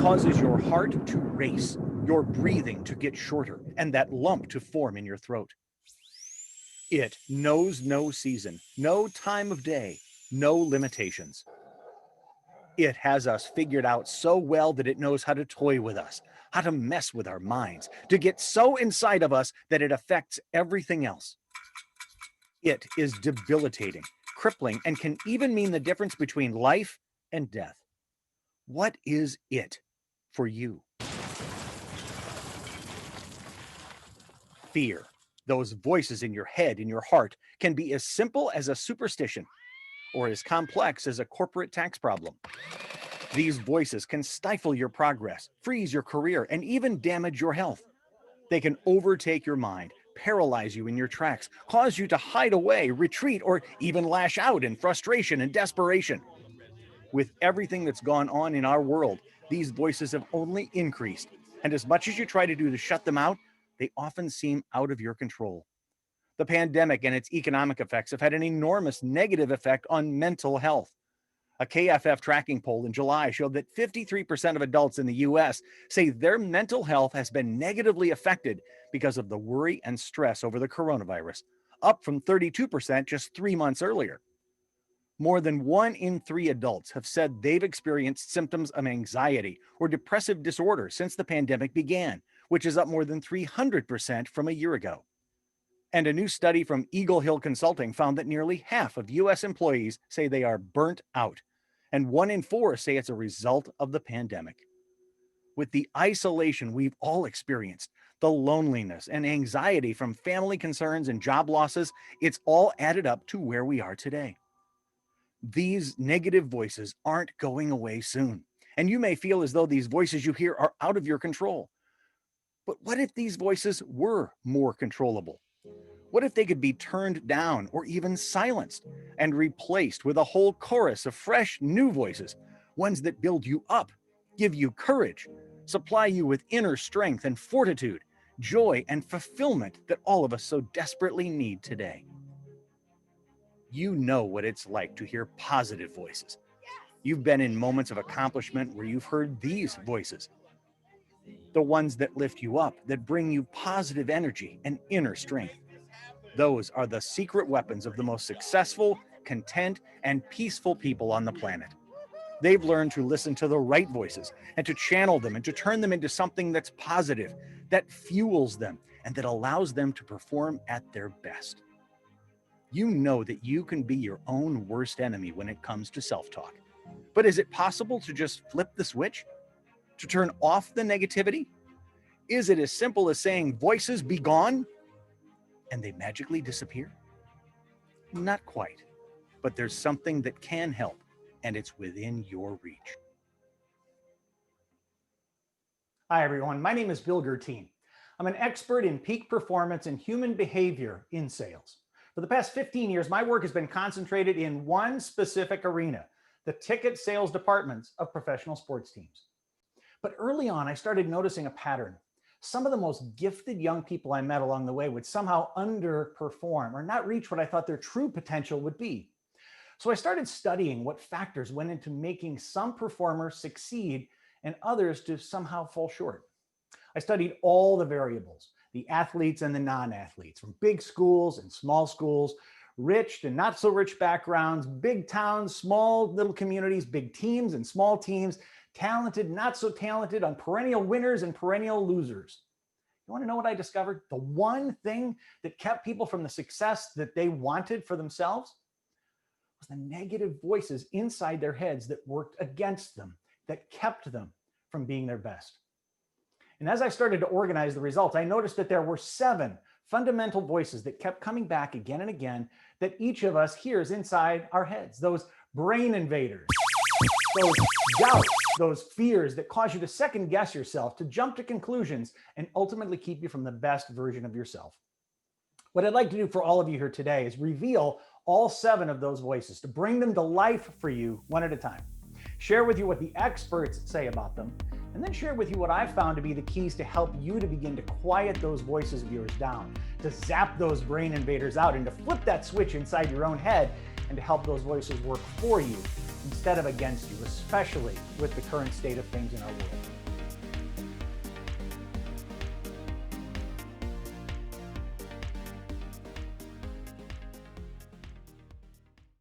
causes your heart to race, your breathing to get shorter, and that lump to form in your throat. It knows no season, no time of day, no limitations. It has us figured out so well that it knows how to toy with us, how to mess with our minds, to get so inside of us that it affects everything else. It is debilitating, crippling, and can even mean the difference between life and death. What is it for you? Fear, those voices in your head, in your heart, can be as simple as a superstition or as complex as a corporate tax problem. These voices can stifle your progress, freeze your career, and even damage your health. They can overtake your mind, paralyze you in your tracks, cause you to hide away, retreat, or even lash out in frustration and desperation. With everything that's gone on in our world, these voices have only increased, and as much as you try to do to shut them out, they often seem out of your control. The pandemic and its economic effects have had an enormous negative effect on mental health. A KFF tracking poll in July showed that 53% of adults in the US say their mental health has been negatively affected because of the worry and stress over the coronavirus, up from 32% just 3 months earlier. More than 1 in 3 adults have said they've experienced symptoms of anxiety or depressive disorder since the pandemic began, which is up more than 300% from a year ago. And a new study from Eagle Hill Consulting found that nearly half of US employees say they are burnt out, and 1 in 4 say it's a result of the pandemic. With the isolation we've all experienced, the loneliness and anxiety from family concerns and job losses, it's all added up to where we are today. These negative voices aren't going away soon, and you may feel as though these voices you hear are out of your control. But what if these voices were more controllable? What if they could be turned down or even silenced and replaced with a whole chorus of fresh, new voices, ones that build you up, give you courage, supply you with inner strength and fortitude, joy and fulfillment that all of us so desperately need today? You know what it's like to hear positive voices. You've been in moments of accomplishment where you've heard these voices, the ones that lift you up, that bring you positive energy and inner strength. Those are the secret weapons of the most successful, content, and peaceful people on the planet. They've learned to listen to the right voices and to channel them and to turn them into something that's positive, that fuels them, and that allows them to perform at their best. You know that you can be your own worst enemy when it comes to self-talk. But is it possible to just flip the switch? To turn off the negativity? Is it as simple as saying, "Voices, be gone," and they magically disappear? Not quite, but there's something that can help, and it's within your reach. Hi, everyone. My name is Bill Guertin. I'm an expert in peak performance and human behavior in sales. For the past 15 years, my work has been concentrated in one specific arena, the ticket sales departments of professional sports teams. But early on, I started noticing a pattern. Some of the most gifted young people I met along the way would somehow underperform or not reach what I thought their true potential would be. So I started studying what factors went into making some performers succeed and others to somehow fall short. I studied all the variables, the athletes and the non-athletes, from big schools and small schools, rich and not so rich backgrounds, big towns, small little communities, big teams and small teams, talented, not so talented, on perennial winners and perennial losers. You want to know what I discovered? The one thing that kept people from the success that they wanted for themselves was the negative voices inside their heads that worked against them, that kept them from being their best. And as I started to organize the results, I noticed that there were 7 fundamental voices that kept coming back again and again that each of us hears inside our heads. Those brain invaders, those doubts, those fears that cause you to second guess yourself, to jump to conclusions, and ultimately keep you from the best version of yourself. What I'd like to do for all of you here today is reveal all 7 of those voices, to bring them to life for you one at a time. Share with you what the experts say about them, and then share with you what I've found to be the keys to help you to begin to quiet those voices of yours down, to zap those brain invaders out, and to flip that switch inside your own head, and to help those voices work for you instead of against you, especially with the current state of things in our world.